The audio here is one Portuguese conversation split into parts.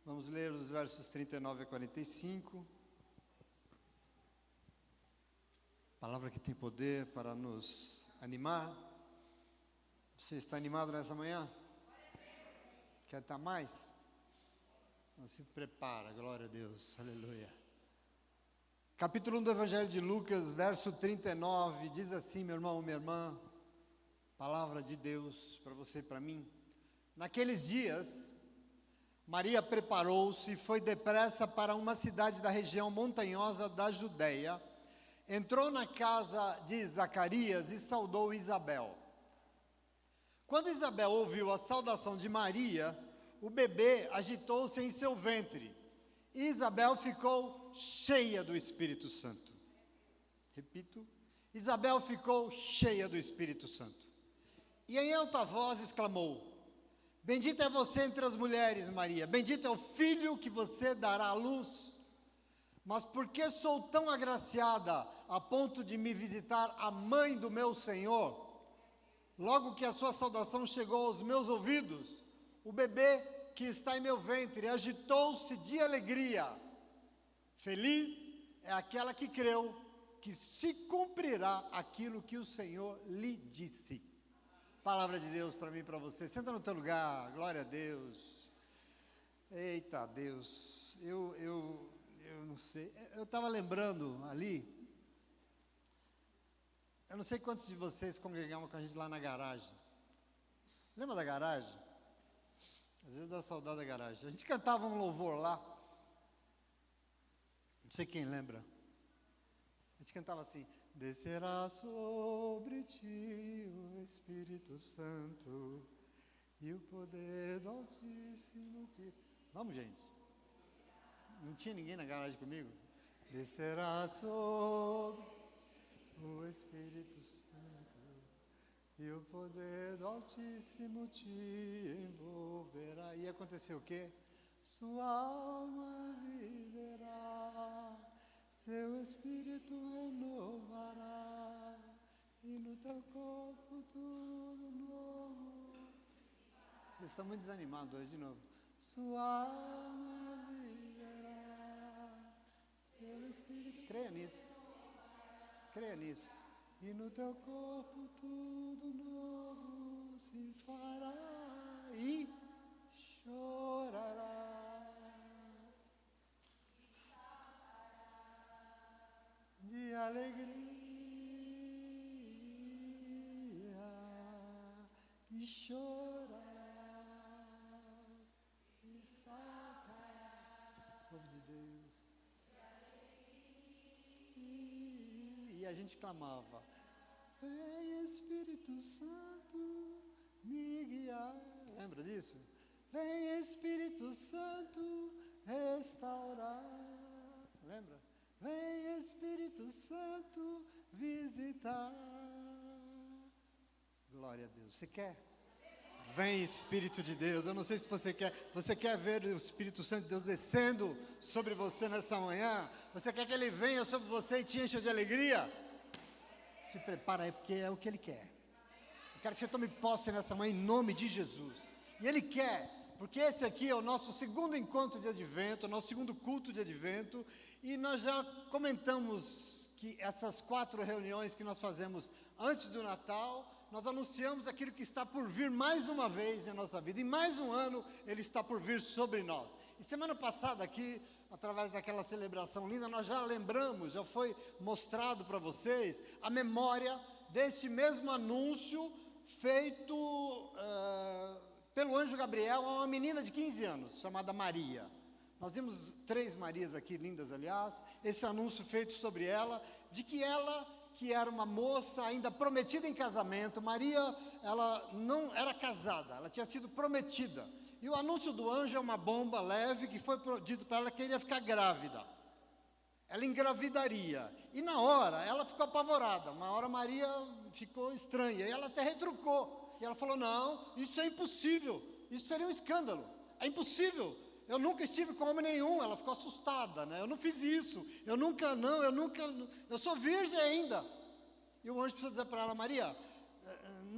Vamos ler os versos 39 a 45. Palavra que tem poder para nos animar. Você está animado nessa manhã? Quer estar mais? Então se prepara, glória a Deus, aleluia. Capítulo 1 do Evangelho de Lucas, verso 39, diz assim, meu irmão, minha irmã, palavra de Deus para você e para mim. Naqueles dias, Maria preparou-se e foi depressa para uma cidade da região montanhosa da Judéia. Entrou na casa de Zacarias e saudou Isabel. Quando Isabel ouviu a saudação de Maria, o bebê agitou-se em seu ventre. E Isabel ficou cheia do Espírito Santo. Repito, Isabel ficou cheia do Espírito Santo. E em alta voz exclamou: bendita é você entre as mulheres, Maria, bendito é o filho que você dará à luz. Mas por que sou tão agraciada a ponto de me visitar a mãe do meu Senhor? Logo que a sua saudação chegou aos meus ouvidos, o bebê que está em meu ventre agitou-se de alegria. Feliz é aquela que creu que se cumprirá aquilo que o Senhor lhe disse. Palavra de Deus para mim e para você. Senta no teu lugar, glória a Deus. Eita Deus, eu não sei, eu estava lembrando ali, eu não sei quantos de vocês congregavam com a gente lá na garagem. Lembra da garagem? Às vezes dá saudade da garagem. A gente cantava um louvor lá, não sei quem lembra. A gente cantava assim: descerá sobre ti o Espírito Santo e o poder do Altíssimo te... Vamos, gente. Não tinha ninguém na garagem comigo? Descerá sobre o Espírito Santo e o poder do Altíssimo te envolverá. E aconteceu o quê? Sua alma viverá, seu espírito renovará, e no teu corpo tudo novo. Vocês estão muito desanimados hoje de novo. Sua alma viverá, seu espírito. Creia nisso. Creia nisso. E no teu corpo tudo novo se fará e chorarás de alegria e chorarás e saltarás. Povo de Deus. E a gente clamava: vem Espírito Santo me guiar. Lembra disso? Vem Espírito Santo restaurar. Lembra? Vem Espírito Santo visitar. Glória a Deus. Você quer? Vem Espírito de Deus. Eu não sei se você quer. Você quer ver o Espírito Santo de Deus descendo sobre você nessa manhã? Você quer que Ele venha sobre você e te encha de alegria? Se prepara aí, porque é o que Ele quer. Eu quero que você tome posse nessa manhã em nome de Jesus. E Ele quer, porque esse aqui é o nosso segundo encontro de advento, o nosso segundo culto de advento. E nós já comentamos que essas 4 reuniões que nós fazemos antes do Natal, nós anunciamos aquilo que está por vir mais uma vez em nossa vida. E mais um ano Ele está por vir sobre nós. E semana passada aqui, através daquela celebração linda, nós já lembramos, já foi mostrado para vocês a memória deste mesmo anúncio feito pelo anjo Gabriel a uma menina de 15 anos, chamada Maria. Nós vimos 3 Marias aqui, lindas aliás, esse anúncio feito sobre ela, de que ela, que era uma moça ainda prometida em casamento, Maria, ela não era casada, ela tinha sido prometida. E o anúncio do anjo é uma bomba leve que foi dito para ela que iria ficar grávida. Ela engravidaria. E na hora, ela ficou apavorada. Uma hora Maria ficou estranha. E ela até retrucou. E ela falou: não, isso é impossível. Isso seria um escândalo. É impossível. Eu nunca estive com homem nenhum. Ela ficou assustada, né? Eu não fiz isso. Eu sou virgem ainda. E o anjo precisou dizer para ela: Maria,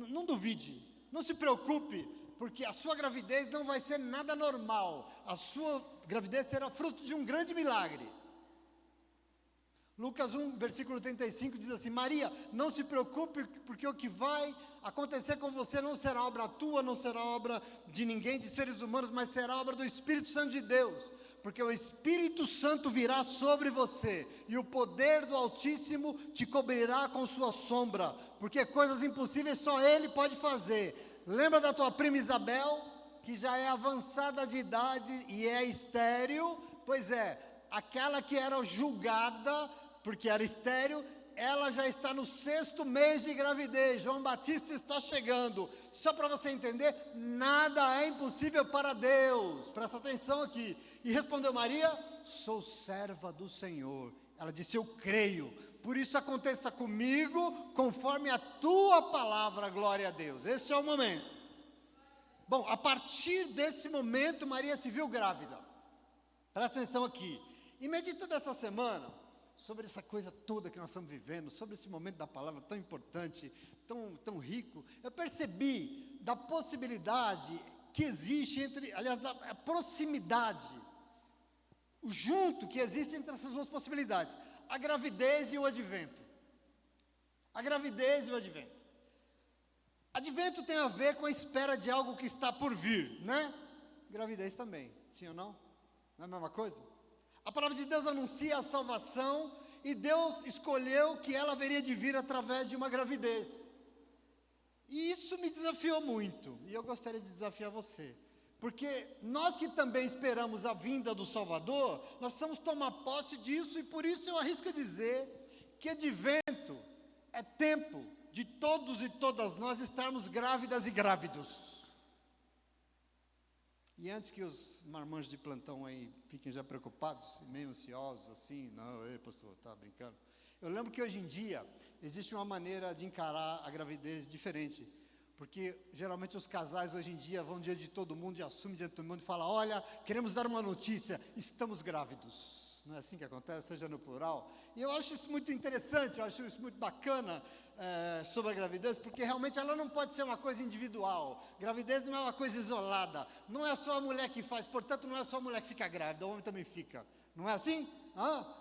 não duvide. Não se preocupe. porque a sua gravidez não vai ser nada normal. A sua gravidez será fruto de um grande milagre. Lucas 1, versículo 35 diz assim: Maria, não se preocupe, porque o que vai acontecer com você não será obra tua, não será obra de ninguém, de seres humanos, mas será obra do Espírito Santo de Deus. Porque o Espírito Santo virá sobre você, e o poder do Altíssimo te cobrirá com sua sombra, porque coisas impossíveis só Ele pode fazer. Lembra da tua prima Isabel, que já é avançada de idade e é estéril? Pois é, aquela que era julgada porque era estéril, ela já está no 6º mês de gravidez. João Batista está chegando. Só para você entender, nada é impossível para Deus. Presta atenção aqui. E respondeu Maria: sou serva do Senhor. Ela disse: eu creio, por isso aconteça comigo conforme a tua palavra. Glória a Deus. Este é o momento. Bom, a partir desse momento, Maria se viu grávida. Presta atenção aqui. E meditando essa semana sobre essa coisa toda que nós estamos vivendo, sobre esse momento da palavra tão importante, tão rico, eu percebi da possibilidade que existe entre, aliás, da proximidade, o junto que existe entre essas duas possibilidades: a gravidez e o advento. A gravidez e o advento. Advento tem a ver com a espera de algo que está por vir, né? Gravidez também, sim ou não? Não é a mesma coisa? A palavra de Deus anuncia a salvação, e Deus escolheu que ela haveria de vir através de uma gravidez. E isso me desafiou muito, e eu gostaria de desafiar você. Porque nós que também esperamos a vinda do Salvador, nós precisamos tomar posse disso, e por isso eu arrisco dizer que advento é tempo de todos e todas nós estarmos grávidas e grávidos. E antes que os marmanjos de plantão aí fiquem já preocupados, meio ansiosos, assim, não, ei pastor, tá brincando. Eu lembro que hoje em dia existe uma maneira de encarar a gravidez diferente. Porque geralmente os casais hoje em dia vão diante de todo mundo e assumem diante de todo mundo e falam: olha, queremos dar uma notícia, estamos grávidos. Não é assim que acontece, seja no plural? E eu acho isso muito interessante, eu acho isso muito bacana sobre a gravidez, porque realmente ela não pode ser uma coisa individual. Gravidez não é uma coisa isolada, não é só a mulher que faz, portanto não é só a mulher que fica grávida, o homem também fica. Não é assim?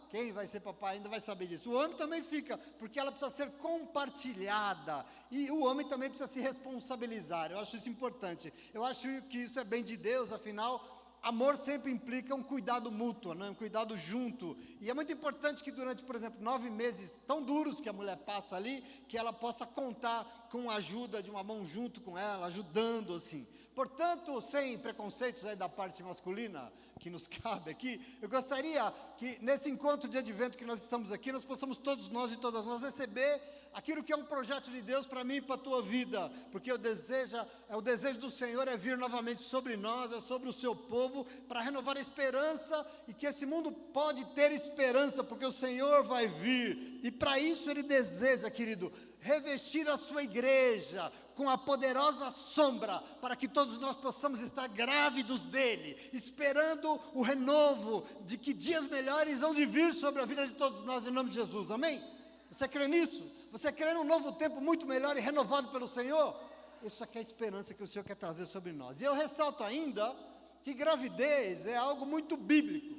Quem vai ser papai ainda vai saber disso. O homem também fica, porque ela precisa ser compartilhada, e o homem também precisa se responsabilizar. Eu acho isso importante, eu acho que isso é bem de Deus, afinal, amor sempre implica um cuidado mútuo, né? Um cuidado junto, e é muito importante que durante, por exemplo, 9 meses tão duros que a mulher passa ali, que ela possa contar com a ajuda de uma mão junto com ela, ajudando assim. Portanto, sem preconceitos aí da parte masculina, que nos cabe aqui, eu gostaria que nesse encontro de advento que nós estamos aqui, nós possamos todos nós e todas nós receber aquilo que é um projeto de Deus para mim e para a tua vida, porque o desejo do Senhor é vir novamente sobre nós, é sobre o seu povo, para renovar a esperança, e que esse mundo pode ter esperança, porque o Senhor vai vir, e para isso Ele deseja, querido, revestir a sua igreja com a poderosa sombra, para que todos nós possamos estar grávidos dele, esperando o renovo, de que dias melhores vão de vir sobre a vida de todos nós, em nome de Jesus, amém? Você crê nisso? Você crê num novo tempo muito melhor e renovado pelo Senhor? Isso aqui é a esperança que o Senhor quer trazer sobre nós. E eu ressalto ainda que gravidez é algo muito bíblico,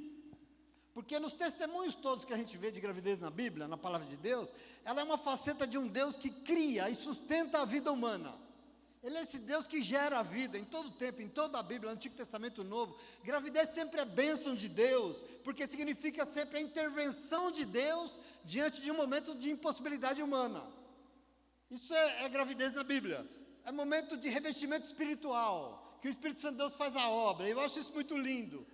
porque nos testemunhos todos que a gente vê de gravidez na Bíblia, na palavra de Deus, ela é uma faceta de um Deus que cria e sustenta a vida humana. Ele é esse Deus que gera a vida em todo tempo, em toda a Bíblia, Antigo Testamento, Novo. Gravidez sempre é bênção de Deus, porque significa sempre a intervenção de Deus diante de um momento de impossibilidade humana. Isso é gravidez na Bíblia. É momento de revestimento espiritual, que o Espírito Santo de Deus faz a obra. Eu acho isso muito lindo.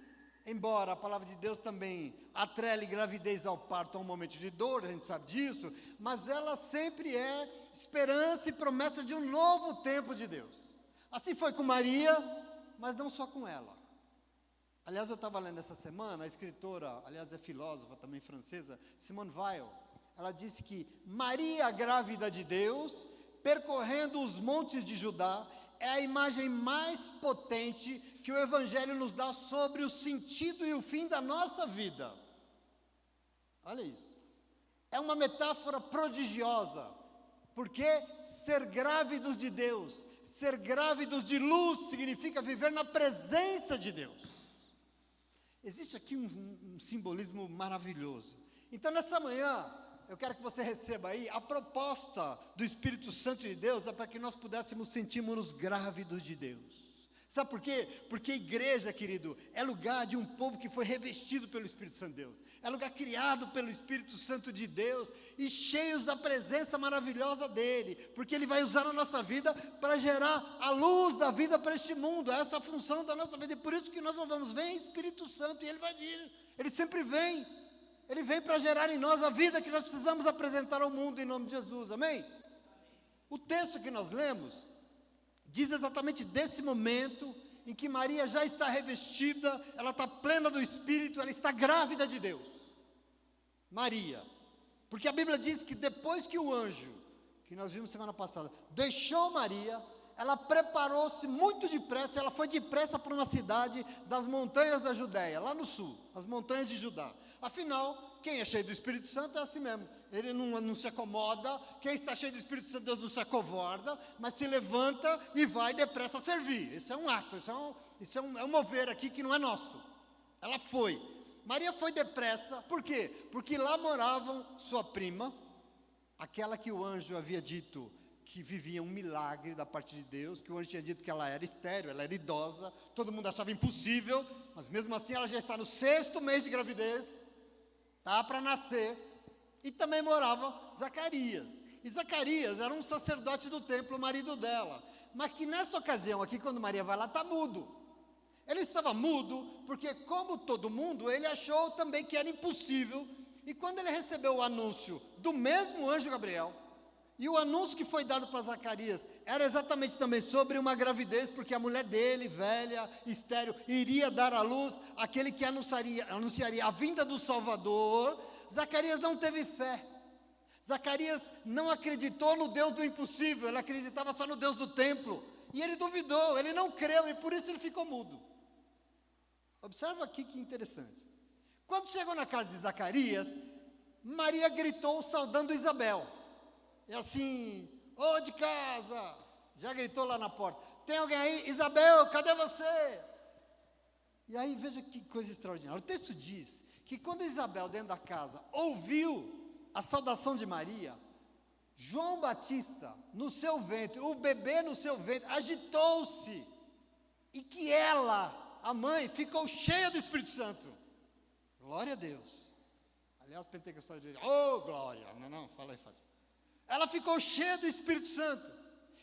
Embora a palavra de Deus também atrele gravidez ao parto a um momento de dor, a gente sabe disso, mas ela sempre é esperança e promessa de um novo tempo de Deus. Assim foi com Maria, mas não só com ela. Aliás, eu estava lendo essa semana, a escritora, aliás é filósofa também francesa, Simone Weil, ela disse que Maria, grávida de Deus, percorrendo os montes de Judá, é a imagem mais potente que o Evangelho nos dá sobre o sentido e o fim da nossa vida. Olha isso. É uma metáfora prodigiosa, porque ser grávidos de Deus ser grávidos de luz significa viver na presença de Deus. Existe aqui um simbolismo maravilhoso. Então, nessa manhã, eu quero que você receba aí, a proposta do Espírito Santo de Deus é para que nós pudéssemos sentirmos-nos grávidos de Deus. Sabe por quê? Porque igreja, querido, é lugar de um povo que foi revestido pelo Espírito Santo de Deus. É lugar criado pelo Espírito Santo de Deus e cheios da presença maravilhosa dEle. Porque Ele vai usar a nossa vida para gerar a luz da vida para este mundo. Essa é a função da nossa vida. E por isso que nós louvamos, vem Espírito Santo, e Ele vai vir. Ele sempre vem. Ele vem para gerar em nós a vida que nós precisamos apresentar ao mundo em nome de Jesus, amém? O texto que nós lemos diz exatamente desse momento em que Maria já está revestida, ela está plena do Espírito, ela está grávida de Deus. Maria, porque a Bíblia diz que depois que o anjo, que nós vimos semana passada, deixou Maria, ela preparou-se muito depressa, ela foi depressa para uma cidade das montanhas da Judéia, lá no sul, as montanhas de Judá. Afinal, quem é cheio do Espírito Santo é assim mesmo, ele não se acomoda, quem está cheio do Espírito Santo, Deus não se acovarda, mas se levanta e vai depressa servir. Isso é um ato, isso é um mover aqui que não é nosso. Ela foi, Maria foi depressa, por quê? Porque lá moravam sua prima, aquela que o anjo havia dito que vivia um milagre da parte de Deus, que o anjo tinha dito que ela era estéril, ela era idosa, todo mundo achava impossível, mas mesmo assim ela já está no 6º mês de gravidez, tá para nascer, e também morava Zacarias, e Zacarias era um sacerdote do templo, o marido dela, mas que nessa ocasião aqui, quando Maria vai lá, está mudo. Ele estava mudo, porque como todo mundo, ele achou também que era impossível, e quando ele recebeu o anúncio do mesmo anjo Gabriel, e o anúncio que foi dado para Zacarias era exatamente também sobre uma gravidez, porque a mulher dele, velha, estéril, iria dar à luz aquele que anunciaria a vinda do Salvador. Zacarias não teve fé. Zacarias não acreditou no Deus do impossível, ele acreditava só no Deus do templo. E ele duvidou, ele não creu, e por isso ele ficou mudo. Observa aqui que interessante. Quando chegou na casa de Zacarias, Maria gritou saudando Isabel. É assim, ô de casa, já gritou lá na porta, tem alguém aí? Isabel, cadê você? E aí veja que coisa extraordinária, o texto diz que quando Isabel dentro da casa ouviu a saudação de Maria, João Batista no seu ventre, o bebê no seu ventre, agitou-se, e que ela, a mãe, ficou cheia do Espírito Santo. Glória a Deus. Aliás, pentecostais dizem, oh glória, não, fala aí, Fátima. Ela ficou cheia do Espírito Santo,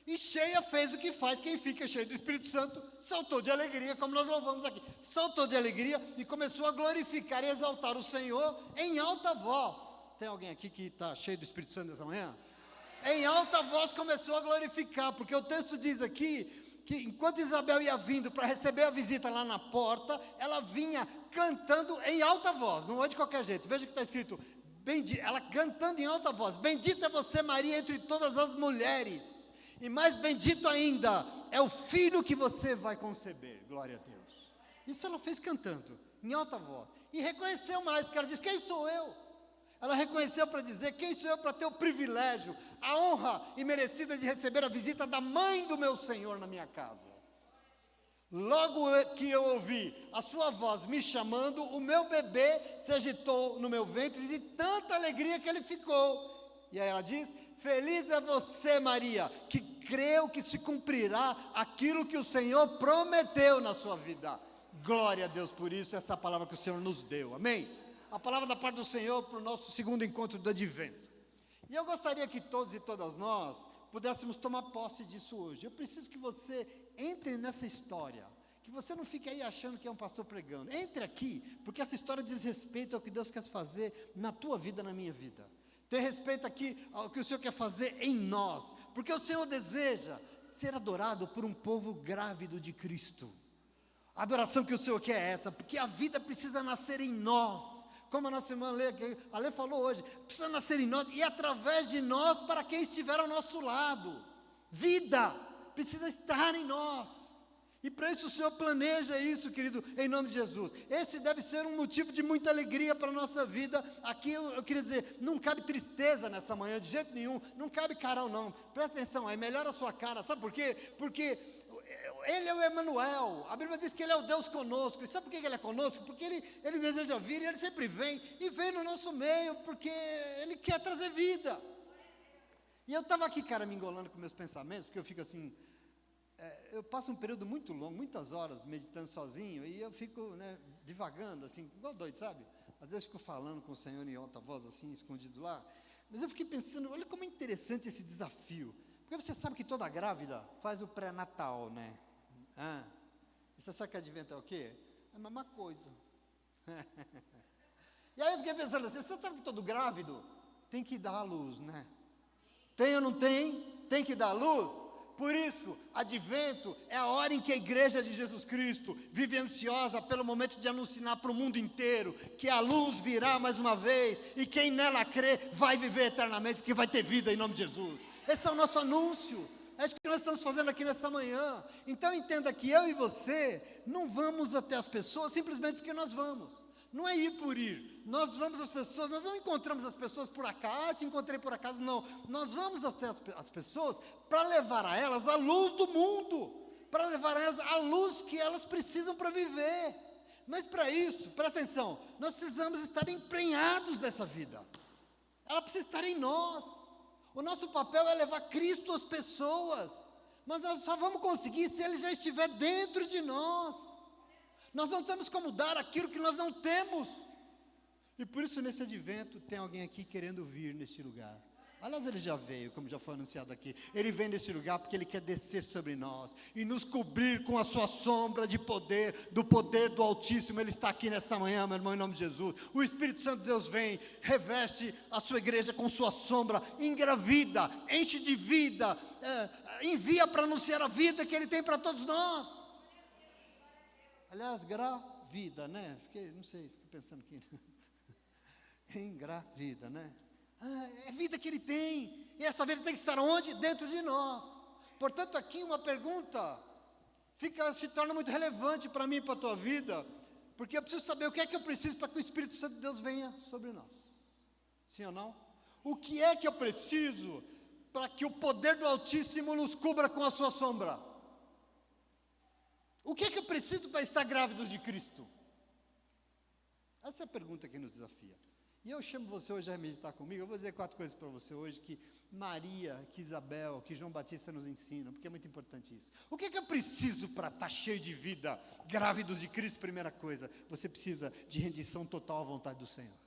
e cheia fez o que faz quem fica cheio do Espírito Santo, saltou de alegria, como nós louvamos aqui, saltou de alegria e começou a glorificar e exaltar o Senhor em alta voz. Tem alguém aqui que está cheio do Espírito Santo nessa manhã? Em alta voz começou a glorificar, porque o texto diz aqui, que enquanto Isabel ia vindo para receber a visita lá na porta, ela vinha cantando em alta voz, não é de qualquer jeito, veja o que está escrito, ela cantando em alta voz, bendita é você Maria entre todas as mulheres, e mais bendito ainda é o filho que você vai conceber, glória a Deus. Isso ela fez cantando, em alta voz, e reconheceu mais, porque ela disse, quem sou eu? Ela reconheceu para dizer, quem sou eu para ter o privilégio, a honra imerecida de receber a visita da mãe do meu Senhor na minha casa. Logo que eu ouvi a sua voz me chamando, o meu bebê se agitou no meu ventre de tanta alegria que ele ficou. E aí ela diz, feliz é você Maria, que creu que se cumprirá aquilo que o Senhor prometeu na sua vida. Glória a Deus por isso, essa palavra que o Senhor nos deu, amém? A palavra da parte do Senhor para o nosso segundo encontro do Advento. E eu gostaria que todos e todas nós pudéssemos tomar posse disso hoje. Eu preciso que você entre nessa história, que você não fique aí achando que é um pastor pregando. Entre aqui, porque essa história diz respeito ao que Deus quer fazer na tua vida, na minha vida. Tem respeito aqui ao que o Senhor quer fazer em nós, porque o Senhor deseja ser adorado por um povo grávido de Cristo. A adoração que o Senhor quer é essa, porque a vida precisa nascer em nós. Como a nossa irmã a Lê falou hoje, precisa nascer em nós e através de nós para quem estiver ao nosso lado. Vida precisa estar em nós. E para isso o Senhor planeja isso, querido, em nome de Jesus. Esse deve ser um motivo de muita alegria para a nossa vida. Aqui eu queria dizer, não cabe tristeza nessa manhã, de jeito nenhum. Não cabe carão, não. Presta atenção, aí melhora a sua cara. Sabe por quê? Porque Ele é o Emanuel. A Bíblia diz que Ele é o Deus conosco. E sabe por que Ele é conosco? Porque Ele deseja vir e Ele sempre vem. E vem no nosso meio porque Ele quer trazer vida. E eu estava aqui, cara, me engolando com meus pensamentos, porque eu fico assim... eu passo um período muito longo, muitas horas meditando sozinho, e eu fico, né, divagando, assim, igual doido, sabe? Às vezes fico falando com o Senhor em alta voz, assim, escondido lá. Mas eu fiquei pensando, olha como é interessante esse desafio. Porque você sabe que toda grávida faz o pré-natal, né? E você sabe que advento é o quê? É a mesma coisa. E aí eu fiquei pensando assim, você sabe que todo grávido tem que dar à luz, né? Tem ou não tem? Tem que dar à luz? Por isso, advento é a hora em que a igreja de Jesus Cristo vive ansiosa pelo momento de anunciar para o mundo inteiro que a luz virá mais uma vez e quem nela crê vai viver eternamente, porque vai ter vida em nome de Jesus. Esse é o nosso anúncio, é isso que nós estamos fazendo aqui nessa manhã. Então entenda que eu e você não vamos até as pessoas simplesmente porque nós vamos. Não é ir por ir, nós vamos às pessoas, nós não encontramos as pessoas por acaso, te encontrei por acaso, não. Nós vamos até as pessoas para levar a elas a luz do mundo, para levar a elas a luz que elas precisam para viver. Mas para isso, presta atenção, nós precisamos estar emprenhados dessa vida, ela precisa estar em nós. O nosso papel é levar Cristo às pessoas, mas nós só vamos conseguir se Ele já estiver dentro de nós. Nós não temos como dar aquilo que nós não temos. E por isso nesse advento tem alguém aqui querendo vir neste lugar. Aliás, Ele já veio, como já foi anunciado aqui. Ele vem nesse lugar porque Ele quer descer sobre nós e nos cobrir com a sua sombra de poder, do poder do Altíssimo. Ele está aqui nessa manhã, meu irmão, em nome de Jesus. O Espírito Santo de Deus vem, reveste a sua igreja com sua sombra, engravida, enche de vida, envia para anunciar a vida que Ele tem para todos nós. Aliás, gravida, né? Não sei, fiquei pensando aqui. Engravida, né? É vida que Ele tem. E essa vida tem que estar onde? Dentro de nós. Portanto, aqui uma pergunta se torna muito relevante para mim e para a tua vida. Porque eu preciso saber o que é que eu preciso para que o Espírito Santo de Deus venha sobre nós. Sim ou não? O que é que eu preciso para que o poder do Altíssimo nos cubra com a sua sombra? O que é que eu preciso para estar grávidos de Cristo? Essa é a pergunta que nos desafia. E eu chamo você hoje a meditar comigo. Eu vou dizer 4 coisas para você hoje que Maria, que Isabel, que João Batista nos ensinam, porque é muito importante isso. O que é que eu preciso para estar cheio de vida, grávidos de Cristo? Primeira coisa, você precisa de rendição total à vontade do Senhor.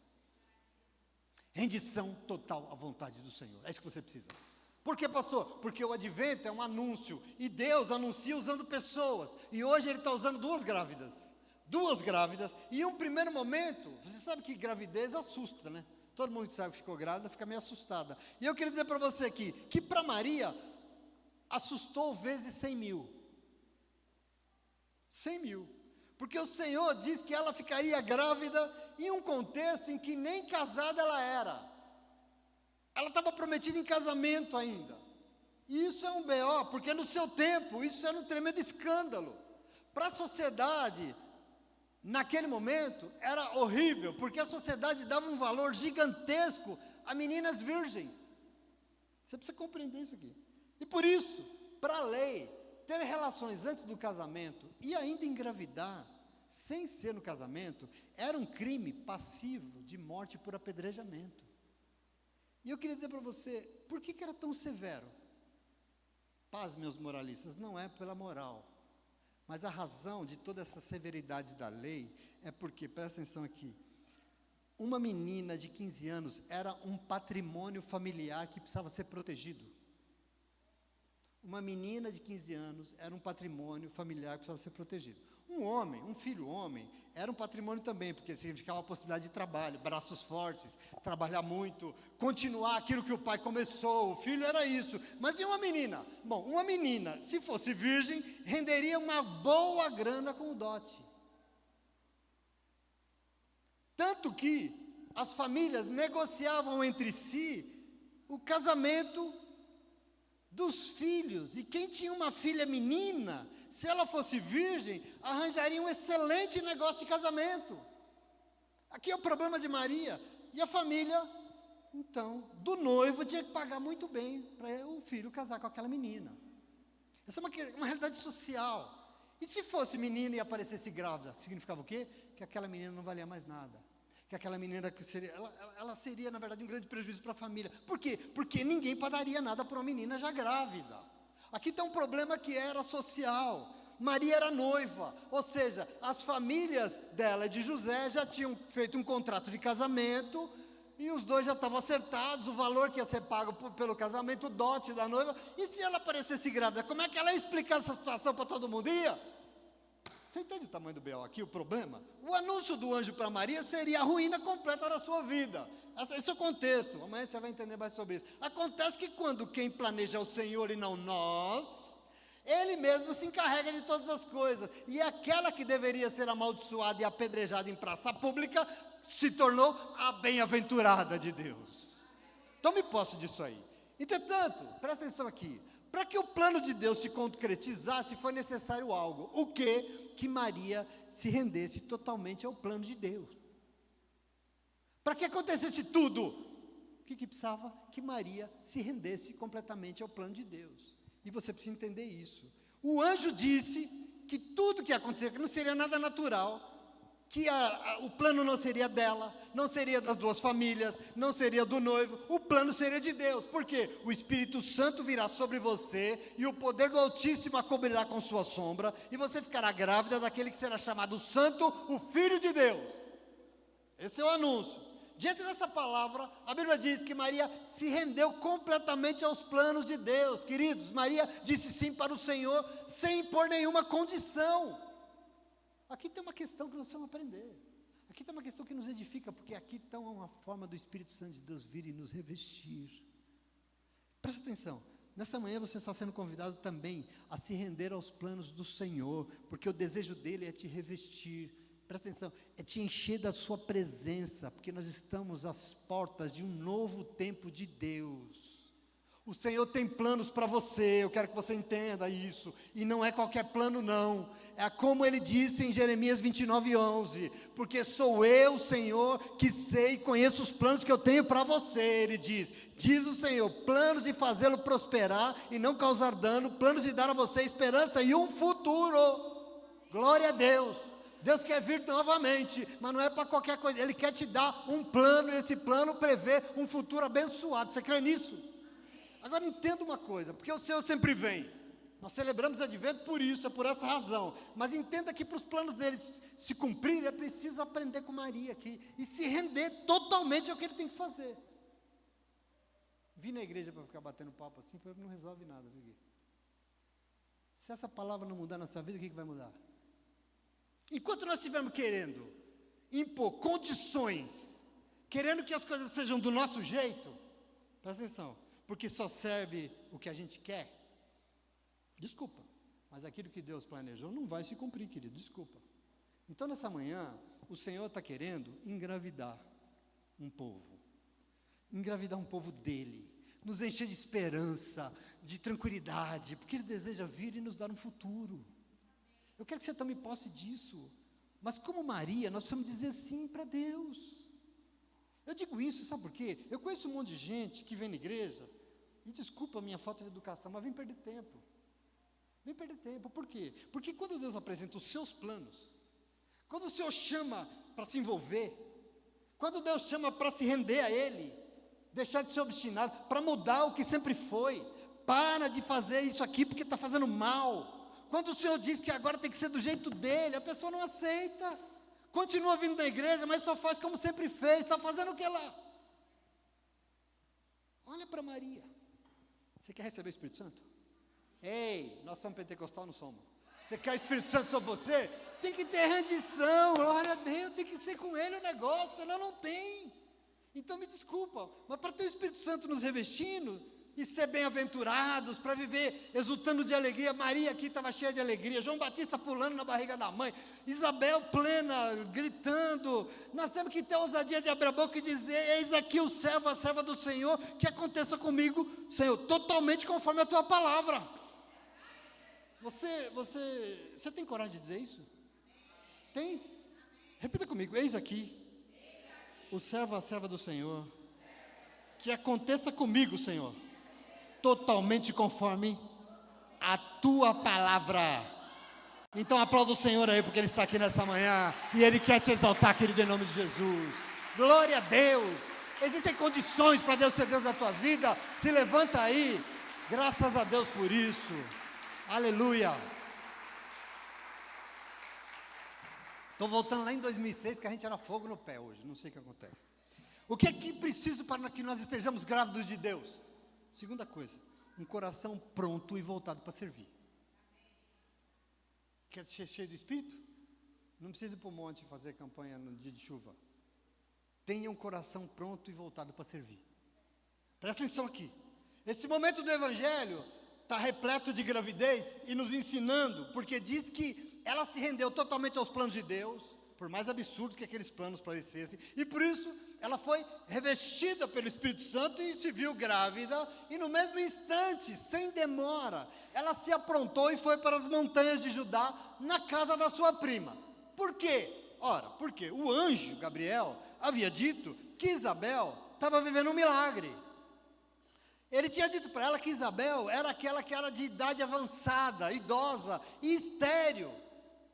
Rendição total à vontade do Senhor. É isso que você precisa. Por que, pastor? Porque o advento é um anúncio, e Deus anuncia usando pessoas, e hoje Ele está usando duas grávidas, e em um primeiro momento, você sabe que gravidez assusta, né? Todo mundo que sabe que ficou grávida fica meio assustada, e eu queria dizer para você aqui, que para Maria, assustou vezes 100 mil, porque o Senhor diz que ela ficaria grávida em um contexto em que nem casada ela era. Ela estava prometida em casamento ainda. E isso é um BO, porque no seu tempo, isso era um tremendo escândalo. Para a sociedade, naquele momento, era horrível, porque a sociedade dava um valor gigantesco a meninas virgens. Você precisa compreender isso aqui. E por isso, para a lei, ter relações antes do casamento e ainda engravidar, sem ser no casamento, era um crime passivo de morte por apedrejamento. E eu queria dizer para você, por que era tão severo? Paz, meus moralistas, não é pela moral, mas a razão de toda essa severidade da lei é porque, presta atenção aqui, uma menina de 15 anos era um patrimônio familiar que precisava ser protegido. Uma menina de 15 anos era um patrimônio familiar que precisava ser protegido. Um homem, um filho homem, era um patrimônio também, porque significava a possibilidade de trabalho, braços fortes, trabalhar muito, continuar aquilo que o pai começou. O filho era isso. Mas e uma menina? Bom, uma menina, se fosse virgem, renderia uma boa grana com o dote. Tanto que as famílias negociavam entre si o casamento dos filhos, e quem tinha uma filha menina Se ela fosse virgem, arranjaria um excelente negócio de casamento. Aqui é o problema de Maria. E a família, então, do noivo tinha que pagar muito bem para o filho casar com aquela menina. Essa é uma realidade social. E se fosse menina e aparecesse grávida, significava o quê? Que aquela menina não valia mais nada. Que aquela menina seria, ela seria, na verdade, um grande prejuízo para a família. Por quê? Porque ninguém pagaria nada para uma menina já grávida. Aqui tem um problema que era social. Maria era noiva, ou seja, as famílias dela e de José já tinham feito um contrato de casamento, e os dois já estavam acertados, o valor que ia ser pago pelo casamento, o dote da noiva. E se ela aparecesse grávida, como é que ela ia explicar essa situação para todo mundo? Você entende o tamanho do B.O. aqui, o problema? O anúncio do anjo para Maria seria a ruína completa da sua vida. Esse é o contexto, amanhã você vai entender mais sobre isso. Acontece que quando quem planeja é o Senhor e não nós, Ele mesmo se encarrega de todas as coisas. E aquela que deveria ser amaldiçoada e apedrejada em praça pública, se tornou a bem-aventurada de Deus. Tome posse disso aí. Entretanto, presta atenção aqui. Para que o plano de Deus se concretizasse, foi necessário algo. O quê? Que Maria se rendesse totalmente ao plano de Deus. Para que acontecesse tudo, o que precisava? Que Maria se rendesse completamente ao plano de Deus. E você precisa entender isso. O anjo disse que tudo que ia acontecer, que não seria nada natural, que o plano não seria dela, não seria das duas famílias, não seria do noivo, o plano seria de Deus. Por quê? O Espírito Santo virá sobre você, e o poder do Altíssimo a cobrirá com sua sombra, e você ficará grávida daquele que será chamado Santo, o Filho de Deus. Esse é o anúncio. Diante dessa palavra, a Bíblia diz que Maria se rendeu completamente aos planos de Deus. Queridos, Maria disse sim para o Senhor, sem impor nenhuma condição. Aqui tem uma questão que nós precisamos aprender. Aqui tem uma questão que nos edifica, porque aqui está uma forma do Espírito Santo de Deus vir e nos revestir. Presta atenção, nessa manhã você está sendo convidado também a se render aos planos do Senhor, porque o desejo dele é te revestir. Presta atenção, é te encher da sua presença, porque nós estamos às portas de um novo tempo de Deus. O Senhor tem planos para você, eu quero que você entenda isso, e não é qualquer plano não, é como Ele disse em Jeremias 29:11, porque sou eu, Senhor, que sei e conheço os planos que eu tenho para você, Ele diz o Senhor, planos de fazê-lo prosperar e não causar dano, planos de dar a você esperança e um futuro. Glória a Deus. Deus quer vir novamente, mas não é para qualquer coisa, Ele quer te dar um plano, e esse plano prevê um futuro abençoado. Você crê nisso? Agora entenda uma coisa, porque o Senhor sempre vem, nós celebramos o advento por isso, é por essa razão, mas entenda que para os planos deles se cumprirem, é preciso aprender com Maria aqui, e se render totalmente ao que Ele tem que fazer. Vim na igreja para ficar batendo papo assim, porque não resolve nada, viu, Gui? Se essa palavra não mudar na sua vida, o que vai mudar? Enquanto nós estivermos querendo impor condições, querendo que as coisas sejam do nosso jeito, presta atenção, porque só serve o que a gente quer, desculpa, mas aquilo que Deus planejou não vai se cumprir, querido, desculpa. Então nessa manhã, o Senhor está querendo engravidar um povo dEle, nos encher de esperança, de tranquilidade, porque Ele deseja vir e nos dar um futuro. Eu quero que você tome posse disso, mas como Maria, nós precisamos dizer sim para Deus. Eu digo isso, sabe por quê? Eu conheço um monte de gente que vem na igreja, e desculpa a minha falta de educação, mas vem perder tempo. Vem perder tempo, por quê? Porque quando Deus apresenta os seus planos, quando o Senhor chama para se envolver, quando Deus chama para se render a Ele, deixar de ser obstinado, para mudar o que sempre foi, para de fazer isso aqui porque está fazendo mal. Quando o Senhor diz que agora tem que ser do jeito dele, a pessoa não aceita, continua vindo da igreja, mas só faz como sempre fez, está fazendo o que lá? Olha para Maria, você quer receber o Espírito Santo? Ei, nós somos pentecostal, não somos? Você quer o Espírito Santo sobre você? Tem que ter rendição, glória a Deus, tem que ser com Ele o negócio, senão não tem. Então me desculpa, mas para ter o Espírito Santo nos revestindo, e ser bem-aventurados, para viver exultando de alegria. Maria aqui estava cheia de alegria, João Batista pulando na barriga da mãe, Isabel plena, gritando. Nós temos que ter a ousadia de abrir a boca e dizer: eis aqui o servo, a serva do Senhor, que aconteça comigo, Senhor, totalmente conforme a Tua palavra. Você tem coragem de dizer isso? Tem? Repita comigo, eis aqui o servo, a serva do Senhor, que aconteça comigo, Senhor, totalmente conforme a tua palavra. Então aplauda o Senhor aí, porque Ele está aqui nessa manhã, e Ele quer te exaltar, querido, em nome de Jesus. Glória a Deus. Existem condições para Deus ser Deus na tua vida. Se levanta aí, graças a Deus por isso. Aleluia. Estou voltando lá em 2006, que a gente era fogo no pé hoje, não sei o que acontece. O que é que preciso para que nós estejamos grávidos de Deus? Segunda coisa, um coração pronto e voltado para servir. Quer ser cheio do Espírito? Não precisa ir para o monte fazer campanha no dia de chuva. Tenha um coração pronto e voltado para servir. Presta atenção aqui. Esse momento do Evangelho está repleto de gravidez e nos ensinando, porque diz que ela se rendeu totalmente aos planos de Deus, por mais absurdos que aqueles planos parecessem, e por isso ela foi revestida pelo Espírito Santo e se viu grávida, e no mesmo instante, sem demora, ela se aprontou e foi para as montanhas de Judá, na casa da sua prima. Por quê? Ora, porque o anjo Gabriel havia dito que Isabel estava vivendo um milagre. Ele tinha dito para ela que Isabel era aquela que era de idade avançada, idosa e estéril.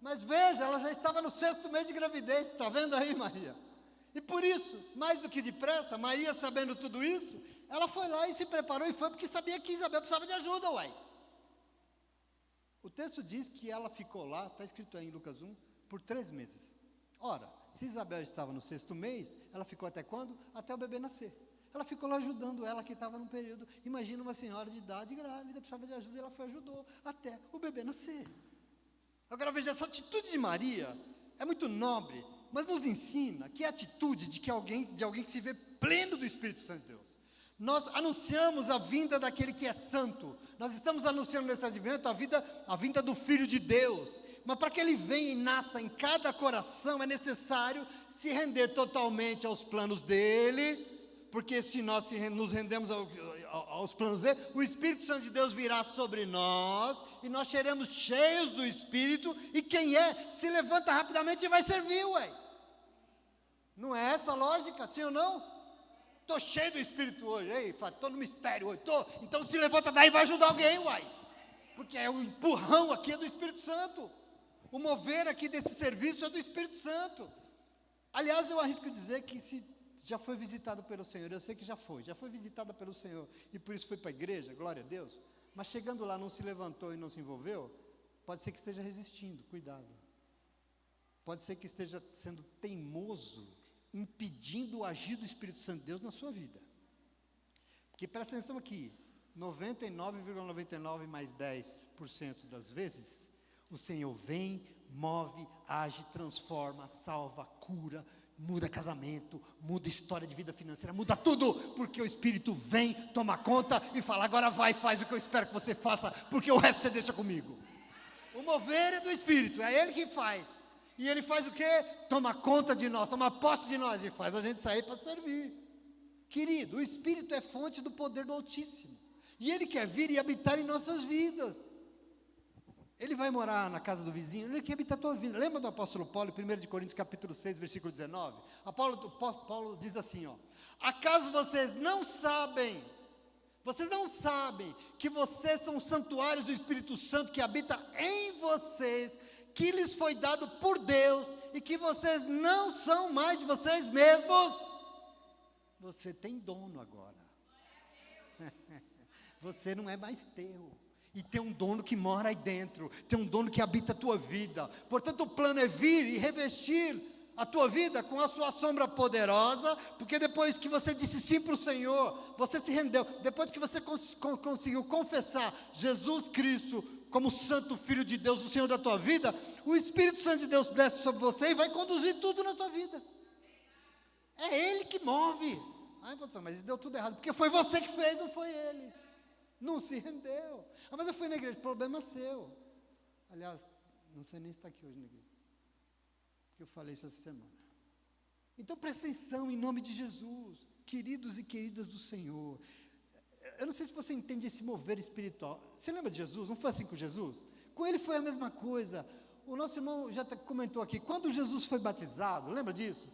Mas veja, ela já estava no 6º mês de gravidez, está vendo aí, Maria? E por isso, mais do que depressa, Maria, sabendo tudo isso, ela foi lá e se preparou e foi porque sabia que Isabel precisava de ajuda, uai. O texto diz que ela ficou lá, está escrito aí em Lucas 1, por 3 meses. Ora, se Isabel estava no 6º mês, ela ficou até quando? Até o bebê nascer. Ela ficou lá ajudando ela, que estava num período. Imagina uma senhora de idade grávida, precisava de ajuda, e ela foi ajudou até o bebê nascer. Agora veja, essa atitude de Maria é muito nobre, mas nos ensina que é a atitude de alguém que se vê pleno do Espírito Santo de Deus. Nós anunciamos a vinda daquele que é santo. Nós estamos anunciando nesse advento a vinda do Filho de Deus. Mas para que ele venha e nasça em cada coração, é necessário se render totalmente aos planos dele, porque se nós nos rendemos aos planos dele, o Espírito Santo de Deus virá sobre nós, e nós seremos cheios do Espírito, e quem se levanta rapidamente e vai servir, ué. Não é essa a lógica, sim ou não? Estou cheio do Espírito hoje, estou no mistério hoje, então se levanta daí e vai ajudar alguém, uai. Porque o empurrão aqui é do Espírito Santo. O mover aqui desse serviço é do Espírito Santo. Aliás, eu arrisco dizer que se já foi visitado pelo Senhor, eu sei que já foi visitada pelo Senhor, e por isso foi para a igreja, glória a Deus, mas chegando lá não se levantou e não se envolveu, pode ser que esteja resistindo, cuidado. Pode ser que esteja sendo teimoso, impedindo o agir do Espírito Santo de Deus na sua vida. Porque presta atenção aqui, 99,99 mais 10% das vezes, o Senhor vem, move, age, transforma, salva, cura, muda casamento, muda história de vida financeira, muda tudo, porque o Espírito vem, toma conta e fala, agora vai, faz o que eu espero que você faça, porque o resto você deixa comigo. O mover é do Espírito, é Ele que faz. E Ele faz o quê? Toma conta de nós, toma posse de nós e faz a gente sair para servir. Querido, o Espírito é fonte do poder do Altíssimo, e Ele quer vir e habitar em nossas vidas. Ele vai morar na casa do vizinho, Ele quer habitar a tua vida. Lembra do apóstolo Paulo, em 1 Coríntios capítulo 6, versículo 19? Paulo diz assim, acaso vocês não sabem que vocês são santuários do Espírito Santo que habita em vocês, que lhes foi dado por Deus, e que vocês não são mais de vocês mesmos? Você tem dono agora. Você não é mais teu. E tem um dono que mora aí dentro, tem um dono que habita a tua vida. Portanto, o plano é vir e revestir a tua vida com a sua sombra poderosa, porque depois que você disse sim para o Senhor, você se rendeu, depois que você conseguiu confessar Jesus Cristo como Santo Filho de Deus, o Senhor da tua vida, o Espírito Santo de Deus desce sobre você e vai conduzir tudo na tua vida. É Ele que move. Ai, pastor, mas deu tudo errado, porque foi você que fez, não foi Ele. Não se rendeu. Mas eu fui na igreja, problema seu. Aliás, não sei nem se está aqui hoje na igreja, porque eu falei isso essa semana. Então presta atenção em nome de Jesus, queridos e queridas do Senhor. Eu não sei se você entende esse mover espiritual. Você lembra de Jesus? Não foi assim com Jesus? Com ele foi a mesma coisa. O nosso irmão já comentou aqui, quando Jesus foi batizado, lembra disso?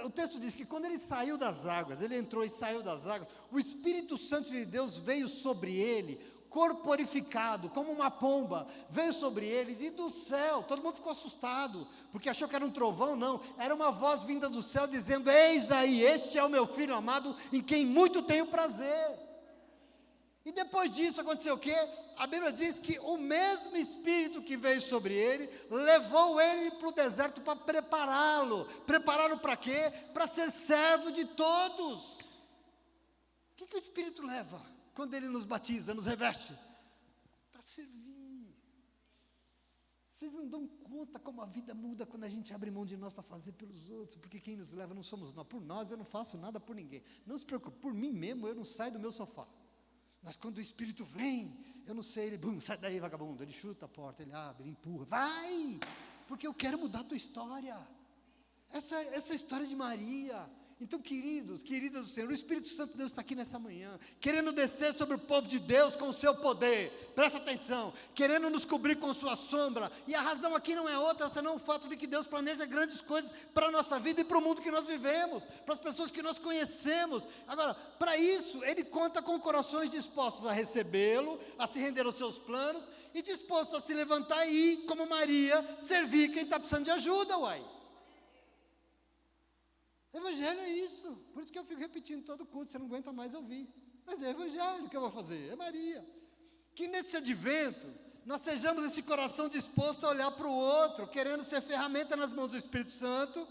O texto diz que quando ele saiu das águas, ele entrou e saiu das águas, o Espírito Santo de Deus veio sobre ele, corporificado, como uma pomba, veio sobre eles, e do céu, todo mundo ficou assustado, porque achou que era um trovão. Não, era uma voz vinda do céu, dizendo: eis aí, este é o meu Filho amado, em quem muito tenho prazer. E depois disso aconteceu o quê? A Bíblia diz que o mesmo Espírito que veio sobre ele, levou ele para o deserto para prepará-lo. Prepará-lo para quê? Para ser servo de todos. O que o Espírito leva quando ele nos batiza, nos reveste? Para servir. Vocês não dão conta como a vida muda quando a gente abre mão de nós para fazer pelos outros, porque quem nos leva não somos nós. Por nós eu não faço nada por ninguém. Não se preocupe, por mim mesmo eu não saio do meu sofá. Mas quando o Espírito vem, eu não sei, ele, sai daí, vagabundo, ele chuta a porta, ele abre, ele empurra, vai, porque eu quero mudar a tua história, essa história de Maria. Então, queridos, queridas do Senhor, o Espírito Santo de Deus está aqui nessa manhã, querendo descer sobre o povo de Deus com o seu poder, presta atenção, querendo nos cobrir com sua sombra, e a razão aqui não é outra, senão o fato de que Deus planeja grandes coisas para a nossa vida e para o mundo que nós vivemos, para as pessoas que nós conhecemos. Agora, para isso, Ele conta com corações dispostos a recebê-lo, a se render aos seus planos, e dispostos a se levantar e ir, como Maria, servir quem está precisando de ajuda, uai. Evangelho é isso, por isso que eu fico repetindo todo culto, você não aguenta mais ouvir, mas é evangelho que eu vou fazer, é Maria. Que nesse advento, nós sejamos esse coração disposto a olhar para o outro, querendo ser ferramenta nas mãos do Espírito Santo,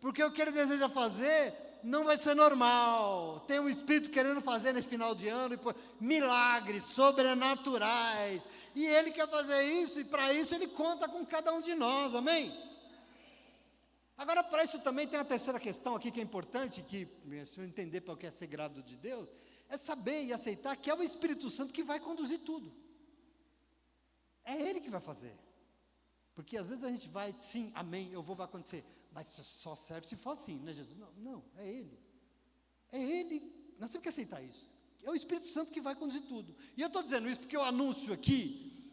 porque o que Ele deseja fazer não vai ser normal. Tem um Espírito querendo fazer nesse final de ano, milagres sobrenaturais, e Ele quer fazer isso, e para isso Ele conta com cada um de nós, amém? Agora, para isso também tem a terceira questão aqui que é importante, que se eu entender para o que é ser grávido de Deus, é saber e aceitar que é o Espírito Santo que vai conduzir tudo. É Ele que vai fazer. Porque às vezes a gente vai, sim, amém, vai acontecer, mas só serve se for assim, né, Jesus? Não, é Ele. É Ele, nós temos que aceitar isso. É o Espírito Santo que vai conduzir tudo. E eu estou dizendo isso porque o anúncio aqui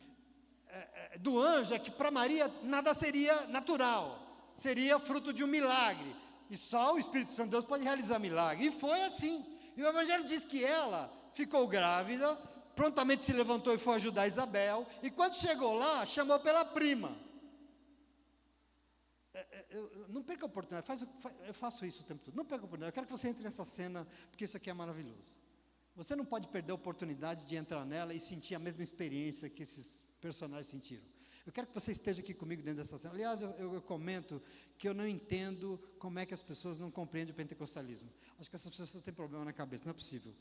do anjo é que para Maria nada seria natural. Seria fruto de um milagre, e só o Espírito Santo de Deus pode realizar milagre, e foi assim. E o Evangelho diz que ela ficou grávida, prontamente se levantou e foi ajudar Isabel, e quando chegou lá, chamou pela prima. Não perca a oportunidade, eu faço isso o tempo todo, não perca a oportunidade, eu quero que você entre nessa cena, porque isso aqui é maravilhoso. Você não pode perder a oportunidade de entrar nela e sentir a mesma experiência que esses personagens sentiram. Eu quero que você esteja aqui comigo dentro dessa cena. Aliás, eu comento que eu não entendo como é que as pessoas não compreendem o pentecostalismo. Acho que essas pessoas têm problema na cabeça, não é possível.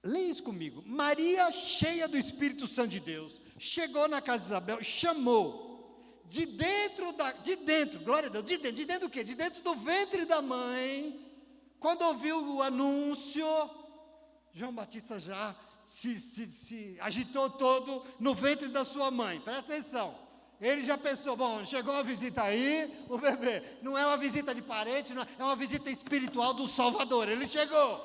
Leia isso comigo. Maria, cheia do Espírito Santo de Deus, chegou na casa de Isabel, chamou, de dentro, glória a Deus, de dentro do quê? De dentro do ventre da mãe, quando ouviu o anúncio, João Batista já se agitou todo no ventre da sua mãe, presta atenção. Ele já pensou, bom, chegou uma visita aí, o bebê, não é uma visita de parente, não, é uma visita espiritual do Salvador. Ele chegou,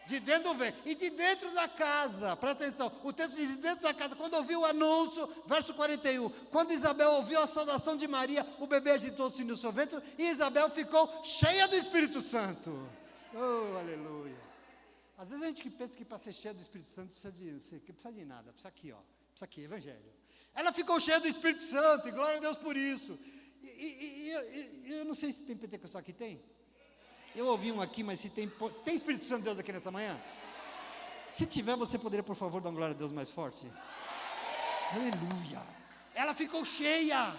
de dentro do ventre, e de dentro da casa, presta atenção, o texto diz, de dentro da casa, quando ouviu o anúncio, verso 41, quando Isabel ouviu a saudação de Maria, o bebê agitou-se no seu ventre, e Isabel ficou cheia do Espírito Santo. Oh, aleluia. Às vezes a gente pensa que para ser cheia do Espírito Santo precisa de nada, precisa aqui, Evangelho. Ela ficou cheia do Espírito Santo, e glória a Deus por isso. E eu não sei se tem pentecostal aqui, tem? Eu ouvi um aqui, mas se tem Espírito Santo de Deus aqui nessa manhã? Se tiver, você poderia, por favor, dar uma glória a Deus mais forte? Aleluia. Ela ficou cheia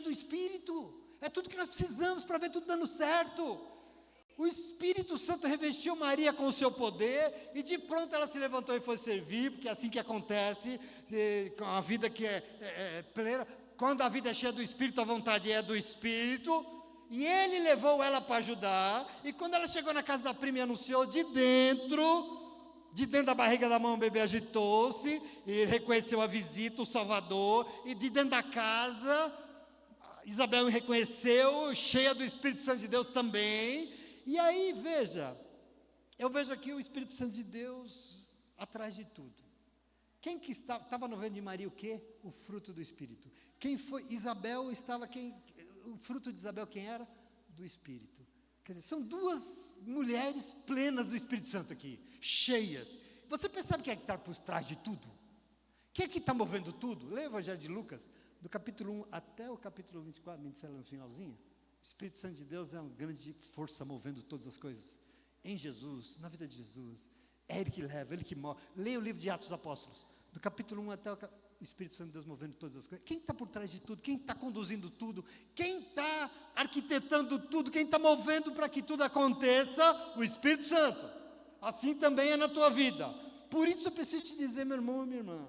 do Espírito. É tudo que nós precisamos para ver tudo dando certo. O Espírito Santo revestiu Maria com o seu poder, e de pronto ela se levantou e foi servir, porque é assim que acontece, com a vida que é plena. Quando a vida é cheia do Espírito, a vontade é do Espírito, e Ele levou ela para ajudar, e quando ela chegou na casa da prima e anunciou, de dentro da barriga da mãe, o bebê agitou-se, e reconheceu a visita, o Salvador, e de dentro da casa, Isabel me reconheceu, cheia do Espírito Santo de Deus também. E aí, eu vejo aqui o Espírito Santo de Deus atrás de tudo. Quem que estava no ventre de Maria o quê? O fruto do Espírito. Quem foi? Isabel estava, o fruto de Isabel quem era? Do Espírito. Quer dizer, são duas mulheres plenas do Espírito Santo aqui, cheias. Você percebe quem é que está por trás de tudo? Quem é que está movendo tudo? Lê o Evangelho de Lucas, do capítulo 1 até o capítulo 24, no finalzinho. O Espírito Santo de Deus é uma grande força movendo todas as coisas. Em Jesus, na vida de Jesus, é Ele que leva, Ele que move. Leia o livro de Atos dos Apóstolos, do capítulo 1 até o Espírito Santo de Deus movendo todas as coisas. Quem está por trás de tudo? Quem está conduzindo tudo? Quem está arquitetando tudo? Quem está movendo para que tudo aconteça? O Espírito Santo. Assim também é na tua vida. Por isso eu preciso te dizer, meu irmão e minha irmã,